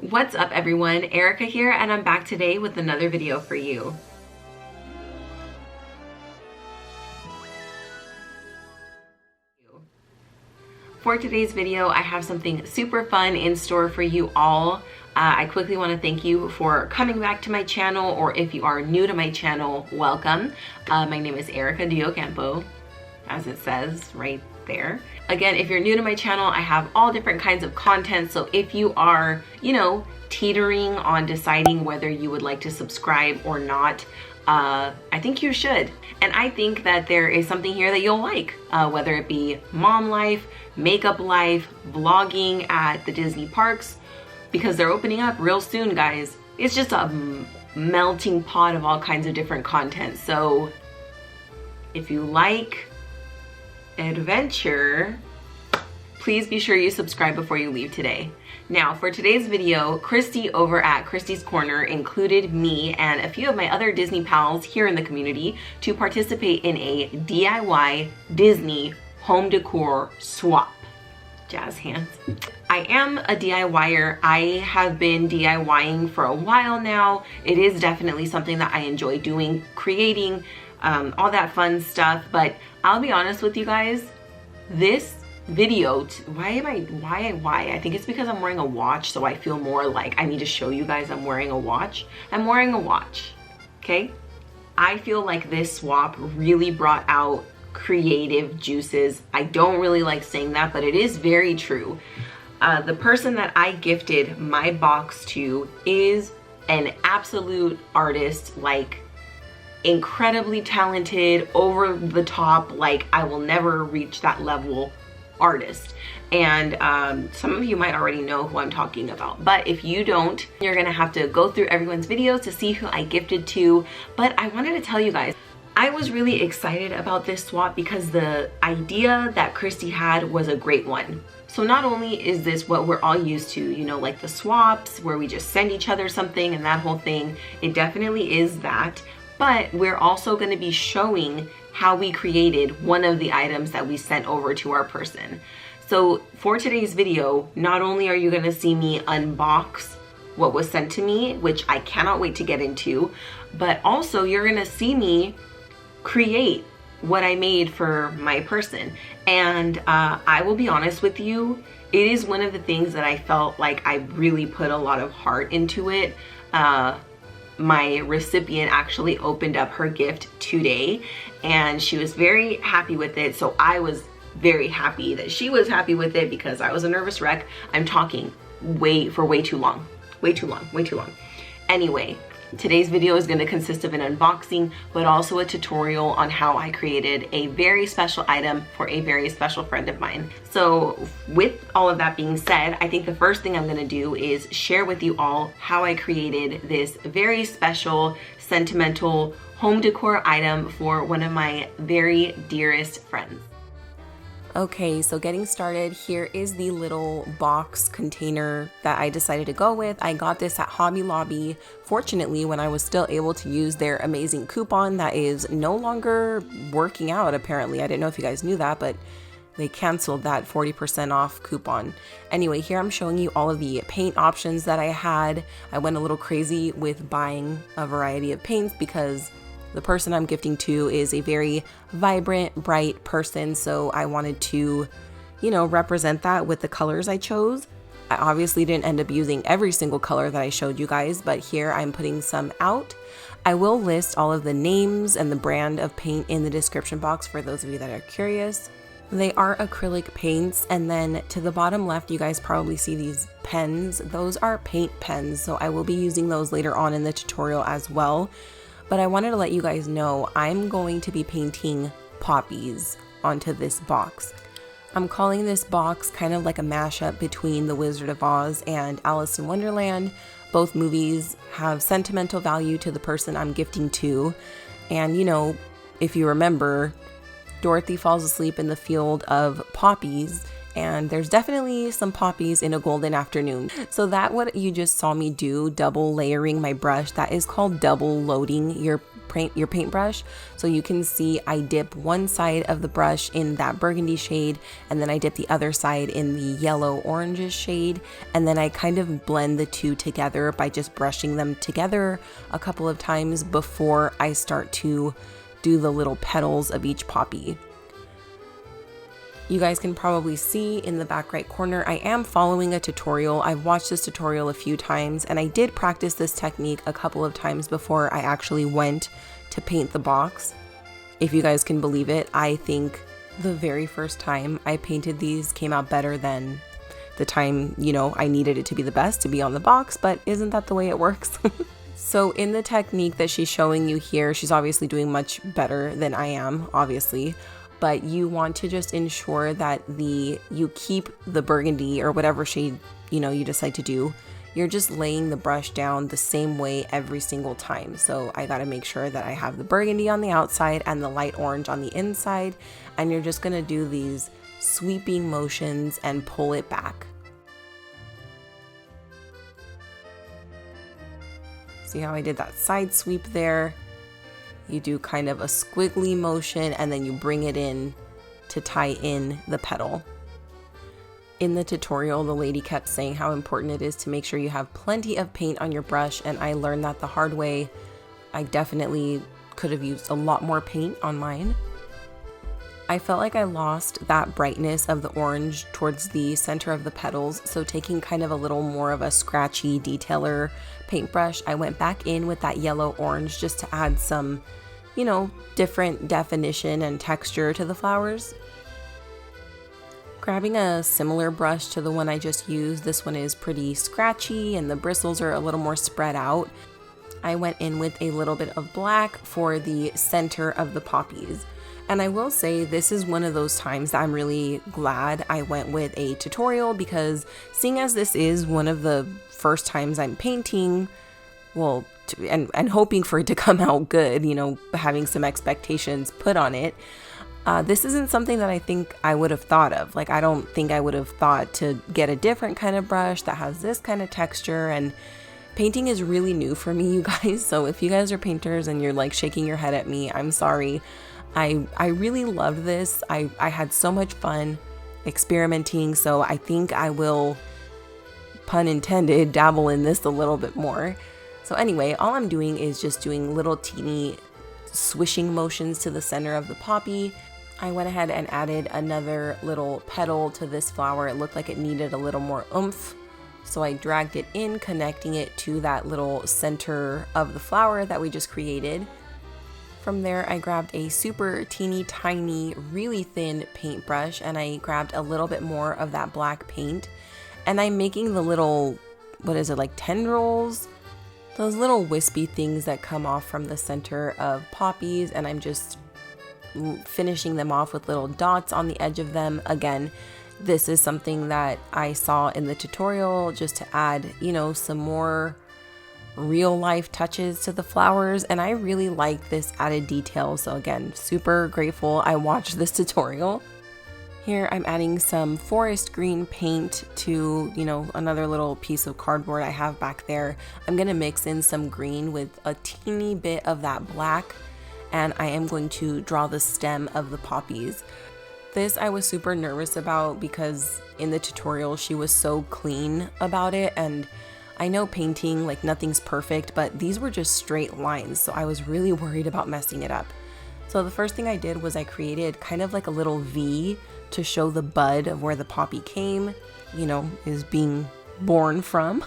What's up everyone, Erika here, and I'm back today with another video for you. For today's video, I have something super fun in store for you all. I quickly want to thank you for coming back to my channel, or if you are new to my channel, welcome. My name is Erika DeOcampo, as it says right there. Again, if you're new to my channel, I have all different kinds of content, so if you are, teetering on deciding whether you would like to subscribe or not, I think you should. And I think that there is something here that you'll like, whether it be mom life, makeup life, vlogging at the Disney parks, because they're opening up real soon, guys. It's just a melting pot of all kinds of different content. So if you like adventure, please be sure you subscribe before you leave today. Now, for today's video, Christy over at Christy's Corner included me and a few of my other Disney pals here in the community to participate in a DIY Disney home decor swap. Jazz hands. I am a DIYer. I have been DIYing for a while now. It is definitely something that I enjoy doing, creating, all that fun stuff. But I'll be honest with you guys, this video, why? I think it's because I'm wearing a watch, so I feel more like I need to show you guys I'm wearing a watch. I'm wearing a watch, okay? I feel like this swap really brought out creative juices. I don't really like saying that, but it is very true. The person that I gifted my box to is an absolute artist, like incredibly talented, over the top, like I will never reach that level artist. And some of you might already know who I'm talking about, but if you don't, you're gonna have to go through everyone's videos to see who I gifted to. But I wanted to tell you guys, I was really excited about this swap because the idea that Christy had was a great one. So not only is this what we're all used to, like the swaps where we just send each other something and that whole thing, it definitely is that, but we're also going to be showing how we created one of the items that we sent over to our person. So for today's video, not only are you going to see me unbox what was sent to me, which I cannot wait to get into, but also you're going to see me create what I made for my person. And I will be honest with you, it is one of the things that I felt like I really put a lot of heart into it. My recipient actually opened up her gift today and she was very happy with it, so I was very happy that she was happy with it because I was a nervous wreck. I'm talking way too long. Anyway, today's video is going to consist of an unboxing, but also a tutorial on how I created a very special item for a very special friend of mine. So with all of that being said, I think the first thing I'm going to do is share with you all how I created this very special, sentimental home decor item for one of my very dearest friends. Okay, so getting started, here is the little box container that I decided to go with. I got this at Hobby Lobby, fortunately, when I was still able to use their amazing coupon that is no longer working out, apparently. I didn't know if you guys knew that, but they canceled that 40% off coupon. Anyway, here I'm showing you all of the paint options that I had. I went a little crazy with buying a variety of paints because the person I'm gifting to is a very vibrant, bright person, so I wanted to, represent that with the colors I chose. I obviously didn't end up using every single color that I showed you guys, but here I'm putting some out. I will list all of the names and the brand of paint in the description box for those of you that are curious. They are acrylic paints, and then to the bottom left, you guys probably see these pens. Those are paint pens, so I will be using those later on in the tutorial as well. But I wanted to let you guys know I'm going to be painting poppies onto this box. I'm calling this box kind of like a mashup between The Wizard of Oz and Alice in Wonderland. Both movies have sentimental value to the person I'm gifting to. And if you remember, Dorothy falls asleep in the field of poppies, and there's definitely some poppies in a golden afternoon. So that what you just saw me do, double layering my brush, that is called double loading your your paintbrush. So you can see I dip one side of the brush in that burgundy shade, and then I dip the other side in the yellow orangish shade, and then I kind of blend the two together by just brushing them together a couple of times before I start to do the little petals of each poppy. You guys can probably see in the back right corner, I am following a tutorial. I've watched this tutorial a few times, and I did practice this technique a couple of times before I actually went to paint the box. If you guys can believe it, I think the very first time I painted these came out better than the time, you know, I needed it to be the best to be on the box, but isn't that the way it works? So in the technique that she's showing you here, she's obviously doing much better than I am, obviously. But you want to just ensure that you keep the burgundy or whatever shade, you know, you decide to do. You're just laying the brush down the same way every single time. So I got to make sure that I have the burgundy on the outside and the light orange on the inside. And you're just going to do these sweeping motions and pull it back. See how I did that side sweep there? You do kind of a squiggly motion and then you bring it in to tie in the petal. In the tutorial, the lady kept saying how important it is to make sure you have plenty of paint on your brush, and I learned that the hard way. I definitely could have used a lot more paint on mine. I felt like I lost that brightness of the orange towards the center of the petals, so taking kind of a little more of a scratchy detailer paintbrush, I went back in with that yellow orange just to add some, you know, different definition and texture to the flowers. Grabbing a similar brush to the one I just used, this one is pretty scratchy and the bristles are a little more spread out. I went in with a little bit of black for the center of the poppies. And I will say this is one of those times that I'm really glad I went with a tutorial, because seeing as this is one of the first times I'm painting, well, and hoping for it to come out good, you know, having some expectations put on it, this isn't something that I think I would have thought of. Like, I don't think I would have thought to get a different kind of brush that has this kind of texture, and painting is really new for me, you guys. So if you guys are painters and you're like shaking your head at me, I'm sorry. I really loved this. I had so much fun experimenting, so I think I will, pun intended, dabble in this a little bit more. So anyway, all I'm doing is just doing little teeny swishing motions to the center of the poppy. I went ahead and added another little petal to this flower. It looked like it needed a little more oomph, so I dragged it in, connecting it to that little center of the flower that we just created. From there, I grabbed a super teeny tiny, really thin paintbrush, and I grabbed a little bit more of that black paint, and I'm making the little, what is it, like tendrils? Those little wispy things that come off from the center of poppies, and I'm just finishing them off with little dots on the edge of them. Again, this is something that I saw in the tutorial just to add, you know, some more real life touches to the flowers, and I really like this added detail. So again, super grateful I watched this tutorial. Here I'm adding some forest green paint to, you know, another little piece of cardboard I have back there. I'm gonna mix in some green with a teeny bit of that black, and I am going to draw the stem of the poppies. This I was super nervous about because in the tutorial she was so clean about it, and I know painting, like, nothing's perfect, but these were just straight lines, so I was really worried about messing it up. So the first thing I did was I created kind of like a little V to show the bud of where the poppy came, you know, is being born from.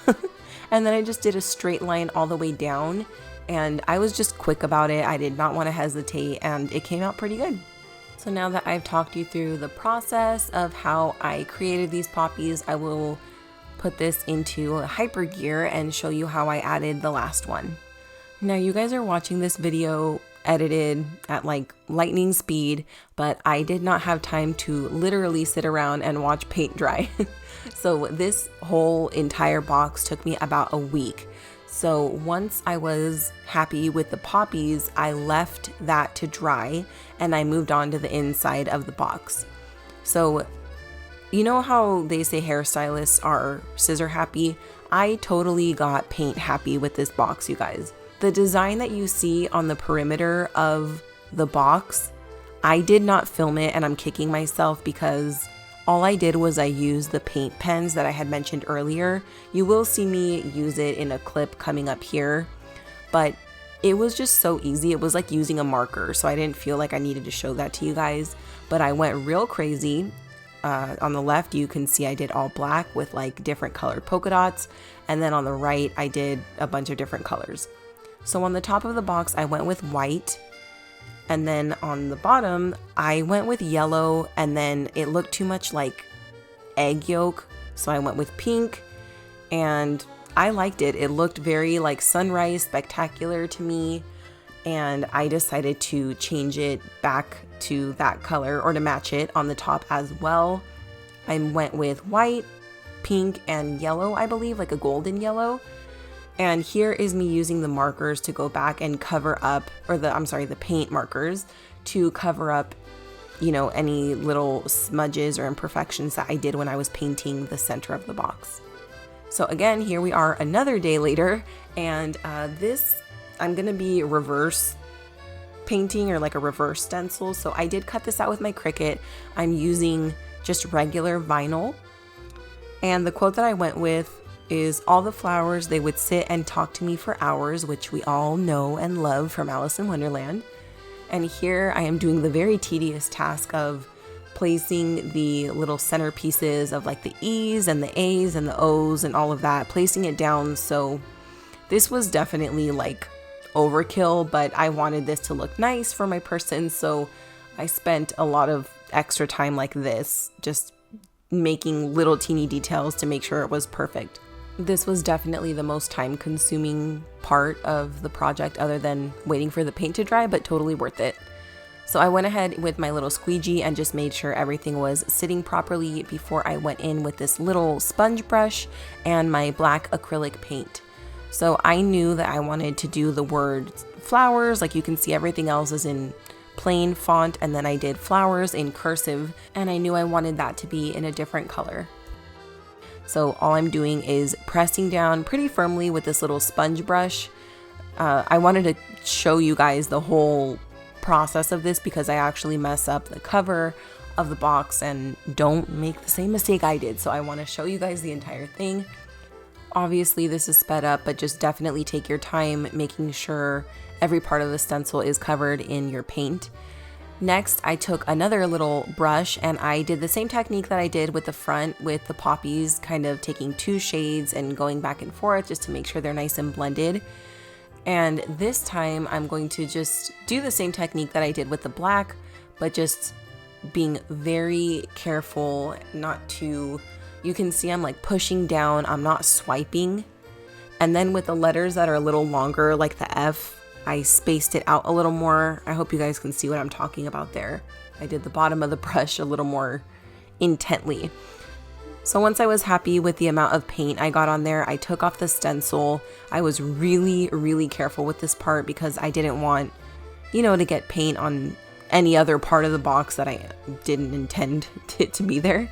And then I just did a straight line all the way down, and I was just quick about it. I did not want to hesitate, and it came out pretty good. So now that I've talked you through the process of how I created these poppies, I will put this into a hyper gear and show you how I added the last one. Now you guys are watching this video edited at like lightning speed, but I did not have time to literally sit around and watch paint dry. So this whole entire box took me about a week. So once I was happy with the poppies, I left that to dry and I moved on to the inside of the box. So you know how they say hairstylists are scissor happy? I totally got paint happy with this box, you guys. The design that you see on the perimeter of the box, I did not film it, and I'm kicking myself because all I did was I used the paint pens that I had mentioned earlier. You will see me use it in a clip coming up here, but it was just so easy. It was like using a marker, so I didn't feel like I needed to show that to you guys, but I went real crazy. On the left, you can see I did all black with like different colored polka dots, and then on the right, I did a bunch of different colors. So on the top of the box, I went with white, and then on the bottom, I went with yellow, and then it looked too much like egg yolk, so I went with pink, and I liked it. It looked very like sunrise spectacular to me, and I decided to change it back to that color, or to match it on the top as well. I went with white, pink, and yellow, I believe, like a golden yellow. And here is me using the markers to go back and cover up, or the paint markers to cover up, you know, any little smudges or imperfections that I did when I was painting the center of the box. So again, here we are another day later, and this, I'm gonna be reverse painting, or like a reverse stencil. So I did cut this out with my Cricut. I'm using just regular vinyl. And the quote that I went with is, "All the flowers, they would sit and talk to me for hours," which we all know and love from Alice in Wonderland. And here I am doing the very tedious task of placing the little centerpieces of like the E's and the A's and the O's and all of that, placing it down. So this was definitely like overkill, but I wanted this to look nice for my person, so I spent a lot of extra time like this, just making little teeny details to make sure it was perfect. This was definitely the most time consuming part of the project, other than waiting for the paint to dry, but totally worth it. So I went ahead with my little squeegee and just made sure everything was sitting properly before I went in with this little sponge brush and my black acrylic paint. So I knew that I wanted to do the word flowers. Like you can see, everything else is in plain font, and then I did flowers in cursive, and I knew I wanted that to be in a different color. So all I'm doing is pressing down pretty firmly with this little sponge brush. I wanted to show you guys the whole process of this because I actually mess up the cover of the box, and don't make the same mistake I did. So I want to show you guys the entire thing. Obviously this is sped up, but just definitely take your time making sure every part of the stencil is covered in your paint. Next, I took another little brush and I did the same technique that I did with the front with the poppies, kind of taking two shades and going back and forth just to make sure they're nice and blended. And this time I'm going to just do the same technique that I did with the black, but just being very careful not to, you can see I'm like pushing down, I'm not swiping. And then with the letters that are a little longer, like the F, I spaced it out a little more. I hope you guys can see what I'm talking about there. I did the bottom of the brush a little more intently. So once I was happy with the amount of paint I got on there, I took off the stencil. I was really, really careful with this part because I didn't want, you know, to get paint on any other part of the box that I didn't intend it to be there.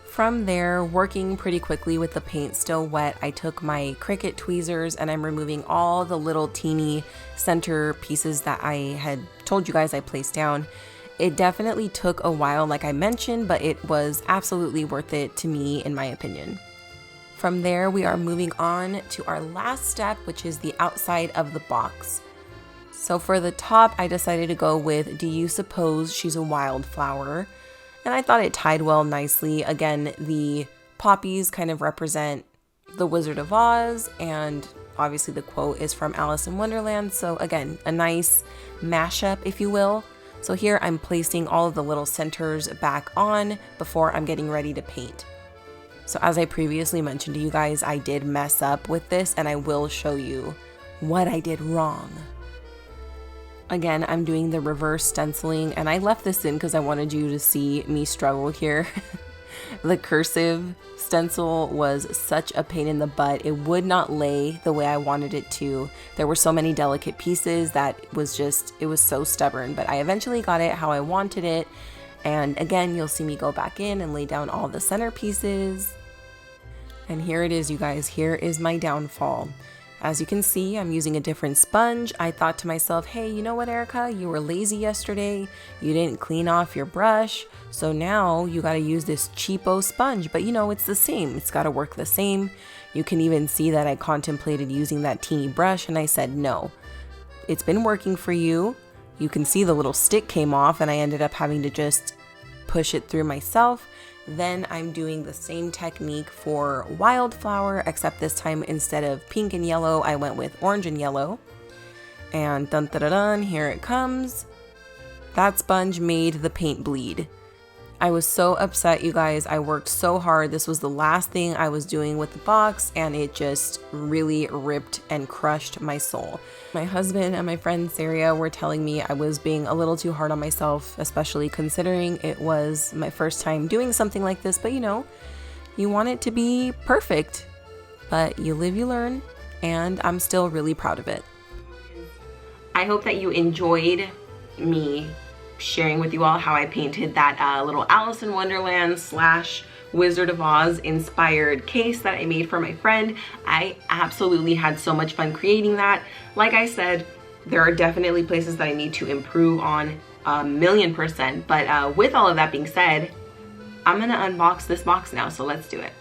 From there, working pretty quickly with the paint still wet, I took my Cricut tweezers and I'm removing all the little teeny center pieces that I had told you guys I placed down. It definitely took a while, like I mentioned, but it was absolutely worth it to me, in my opinion. From there, we are moving on to our last step, which is the outside of the box. So for the top, I decided to go with "Do You Suppose She's a Wildflower?" And I thought it tied well nicely. Again, the poppies kind of represent the Wizard of Oz, and obviously the quote is from Alice in Wonderland. So again, a nice mashup, if you will. So here I'm placing all of the little centers back on before I'm getting ready to paint. So as I previously mentioned to you guys, I did mess up with this, and I will show you what I did wrong. Again, I'm doing the reverse stenciling, and I left this in because I wanted you to see me struggle here. The cursive stencil was such a pain in the butt. It would not lay the way I wanted it to. There were so many delicate pieces that it was so stubborn, but I eventually got it how I wanted it. And again, you'll see me go back in and lay down all the center pieces. And here it is, you guys. Here is my downfall. As you can see, I'm using a different sponge. I thought to myself, hey, you know what, Erika? You were lazy yesterday. You didn't clean off your brush. So now you gotta use this cheapo sponge. But you know, it's the same. It's gotta work the same. You can even see that I contemplated using that teeny brush and I said no. It's been working for you. You can see the little stick came off and I ended up having to just push it through myself. Then I'm doing the same technique for Wildflower, except this time instead of pink and yellow, I went with orange and yellow. And dun dun dun dun, here it comes. That sponge made the paint bleed. I was so upset, you guys. I worked so hard. This was the last thing I was doing with the box, and it just really ripped and crushed my soul. My husband and my friend Sarah were telling me I was being a little too hard on myself, especially considering it was my first time doing something like this. But you know, you want it to be perfect, but you live, you learn, and I'm still really proud of it. I hope that you enjoyed me sharing with you all how I painted that little Alice in Wonderland / Wizard of Oz inspired case that I made for my friend. I absolutely had so much fun creating that. Like I said, there are definitely places that I need to improve on 1,000,000%. But with all of that being said, I'm gonna unbox this box now, so let's do it.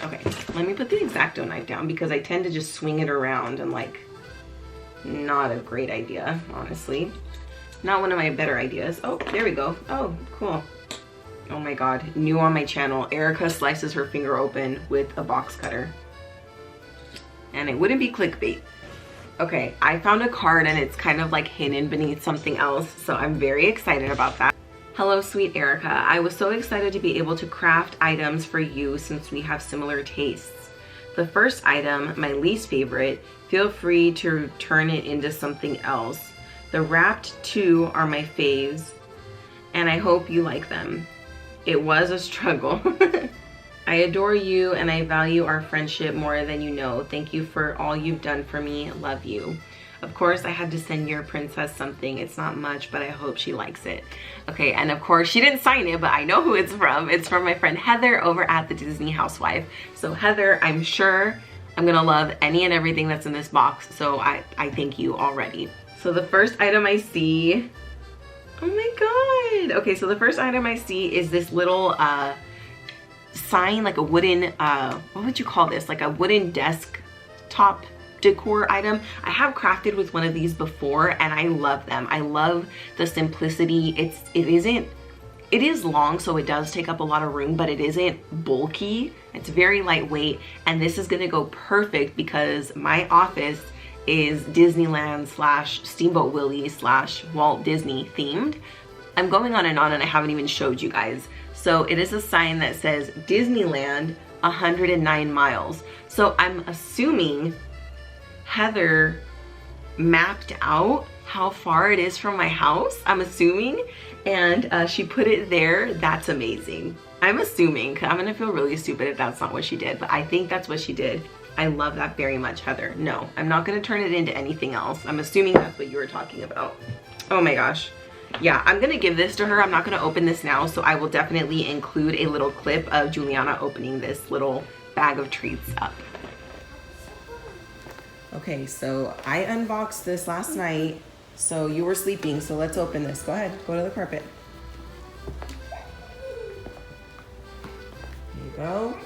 Okay, let me put the X-Acto knife down because I tend to just swing it around and like, not a great idea, honestly. Not one of my better ideas. Oh, there we go. Oh, cool. Oh my God, new on my channel, Erika slices her finger open with a box cutter. And it wouldn't be clickbait. Okay, I found a card and it's kind of like hidden beneath something else, so I'm very excited about that. Hello, sweet Erika. I was so excited to be able to craft items for you since we have similar tastes. The first item, my least favorite, feel free to turn it into something else. The wrapped 2 are my faves, and I hope you like them. It was a struggle. I adore you and I value our friendship more than you know. Thank you for all you've done for me. Love you. Of course, I had to send your princess something. It's not much, but I hope she likes it. Okay, and of course, she didn't sign it, but I know who it's from. It's from my friend Heather over at the Disney Housewife. So Heather, I'm sure I'm gonna love any and everything that's in this box. So I thank you already. So the first item I see, oh my God. Okay, so the first item I see is this little sign, like a wooden, what would you call this? Like a wooden desktop decor item. I have crafted with one of these before and I love them. I love the simplicity. It is long, so it does take up a lot of room, but it isn't bulky. It's very lightweight, and this is gonna go perfect because my office is Disneyland / Steamboat Willie / Walt Disney themed. I'm going on and I haven't even showed you guys. So it is a sign that says Disneyland 109 miles. So I'm assuming Heather mapped out how far it is from my house, I'm assuming, and she put it there. That's amazing. I'm assuming, I'm gonna feel really stupid if that's not what she did, but I think that's what she did. I love that very much, Heather. No, I'm not gonna turn it into anything else. I'm assuming that's what you were talking about. Oh my gosh. Yeah, I'm gonna give this to her. I'm not gonna open this now, so I will definitely include a little clip of Juliana opening this little bag of treats up. Okay, so I unboxed this last night, so you were sleeping, so let's open this. Go ahead, go to the carpet. There you go.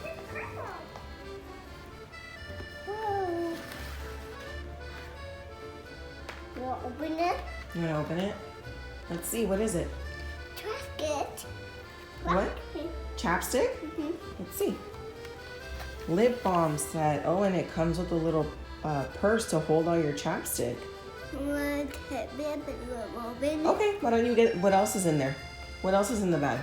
You want to open it? You want to open it? Let's see, what is it? Chapstick. What? Chapstick? Mm-hmm. Let's see. Lip balm set. Oh, and it comes with a little purse to hold all your chapstick. Okay, why don't you get, what else is in there? What else is in the bag?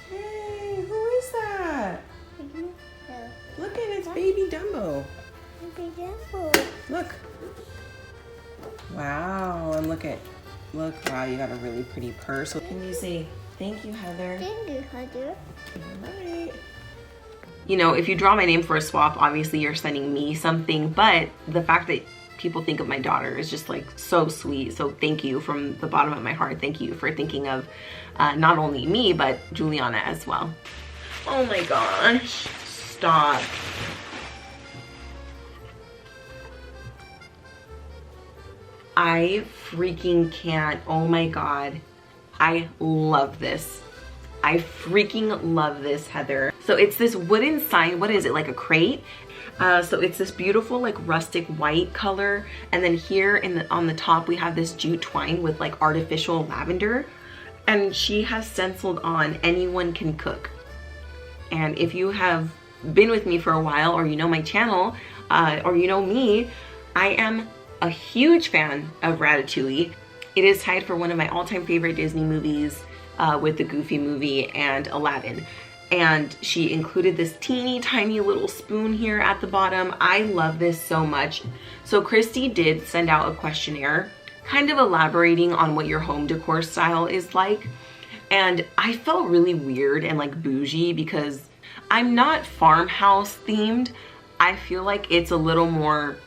Hey, who is that? Look at it, it's baby Dumbo. Baby Dumbo. Look. Wow, and look, wow, you got a really pretty purse. Can you say, thank you, Heather? Thank you, Heather. All right. You know, if you draw my name for a swap, obviously you're sending me something, but the fact that people think of my daughter is just like so sweet. So thank you from the bottom of my heart. Thank you for thinking of not only me, but Juliana as well. Oh my gosh, stop. I freaking can't. Oh my God. I love this. I freaking love this, Heather. So it's this wooden sign. What is it, like a crate? So it's this beautiful like rustic white color. And then here on the top, we have this jute twine with like artificial lavender. And she has stenciled on anyone can cook. And if you have been with me for a while, or you know my channel, or you know me, I am a huge fan of Ratatouille. It is tied for one of my all-time favorite Disney movies with the Goofy movie and Aladdin. And she included this teeny tiny little spoon here at the bottom. I love this so much. So Christy did send out a questionnaire kind of elaborating on what your home decor style is like. And I felt really weird and like bougie because I'm not farmhouse themed. I feel like it's a little more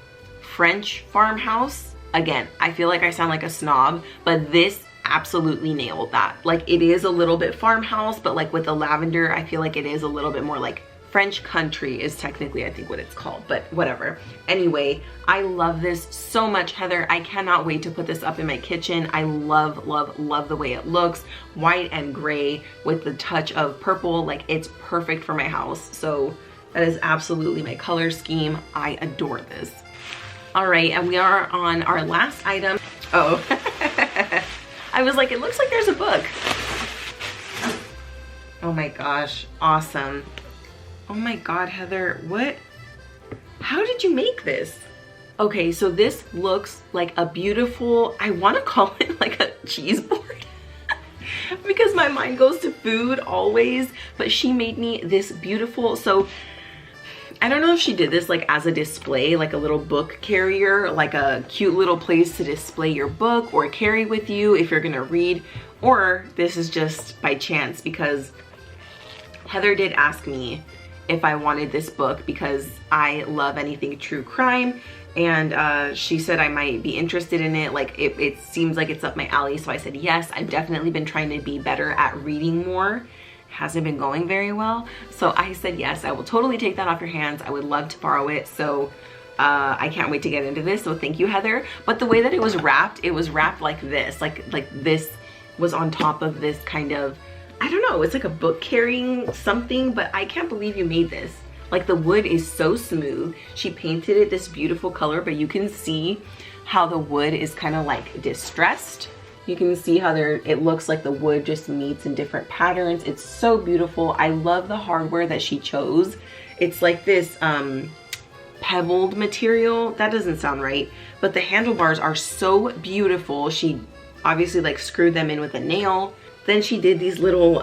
French farmhouse. Again, I feel like I sound like a snob, but this absolutely nailed that. Like it is a little bit farmhouse, but like with the lavender, I feel like it is a little bit more like French country is technically I think what it's called, but whatever. Anyway, I love this so much, Heather. I cannot wait to put this up in my kitchen. I love, love, love the way it looks. White and gray with the touch of purple. Like it's perfect for my house. So that is absolutely my color scheme. I adore this. All right, and we are on our last item. Oh, I was like, it looks like there's a book. Oh my gosh, awesome. Oh my God, Heather, what? How did you make this? Okay, so this looks like a beautiful, I wanna call it like a cheese board because my mind goes to food always, but she made me this beautiful, so I don't know if she did this like as a display, like a little book carrier, like a cute little place to display your book or carry with you if you're gonna read, or this is just by chance because Heather did ask me if I wanted this book because I love anything true crime, and she said I might be interested in it. Like it seems like it's up my alley, so I said yes. I've definitely been trying to be better at reading more. Hasn't been going very well, so I said yes, I will totally take that off your hands. I would love to borrow it, so I can't wait to get into this, so thank you, Heather. But the way that it was wrapped like this, like this was on top of this kind of, I don't know, it's like a book carrying something, but I can't believe you made this. Like the wood is so smooth. She painted it this beautiful color, but you can see how the wood is kind of like distressed. You can see how it looks like the wood just meets in different patterns. It's so beautiful. I love the hardware that she chose. It's like this pebbled material. That doesn't sound right, but the handlebars are so beautiful. She obviously like screwed them in with a nail. Then she did these little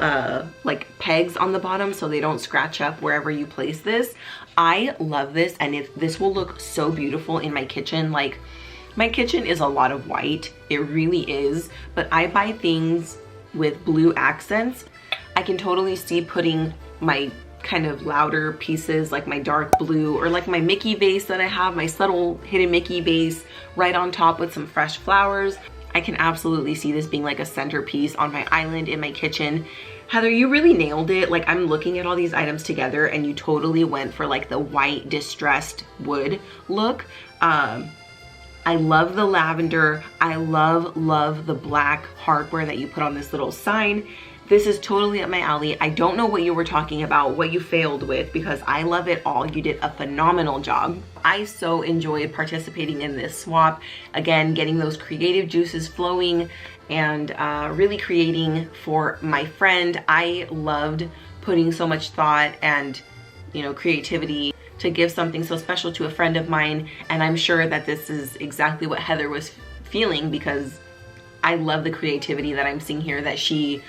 like pegs on the bottom so they don't scratch up wherever you place this. I love this, and this will look so beautiful in my kitchen. Like my kitchen is a lot of white, it really is, but I buy things with blue accents. I can totally see putting my kind of louder pieces like my dark blue or like my Mickey vase that I have, my subtle hidden Mickey vase right on top with some fresh flowers. I can absolutely see this being like a centerpiece on my island in my kitchen. Heather, you really nailed it. Like I'm looking at all these items together and you totally went for like the white distressed wood look. I love the lavender. I love the black hardware that you put on this little sign. This is totally up my alley. I don't know what you were talking about, what you failed with, because I love it all. You did a phenomenal job. I so enjoyed participating in this swap. Again, getting those creative juices flowing and really creating for my friend. I loved putting so much thought and, you know, creativity to give something so special to a friend of mine, and I'm sure that this is exactly what Heather was feeling because I love the creativity that I'm seeing here that she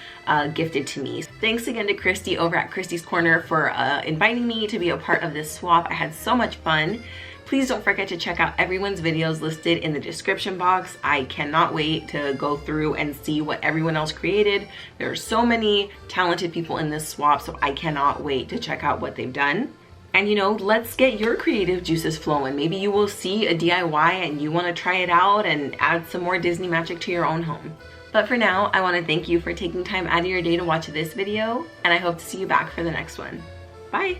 gifted to me. Thanks again to Christy over at Christy's Corner for inviting me to be a part of this swap. I had so much fun. Please don't forget to check out everyone's videos listed in the description box. I cannot wait to go through and see what everyone else created. There are so many talented people in this swap, so I cannot wait to check out what they've done. And you know, let's get your creative juices flowing. Maybe you will see a DIY and you want to try it out and add some more Disney magic to your own home. But for now, I want to thank you for taking time out of your day to watch this video, and I hope to see you back for the next one. Bye!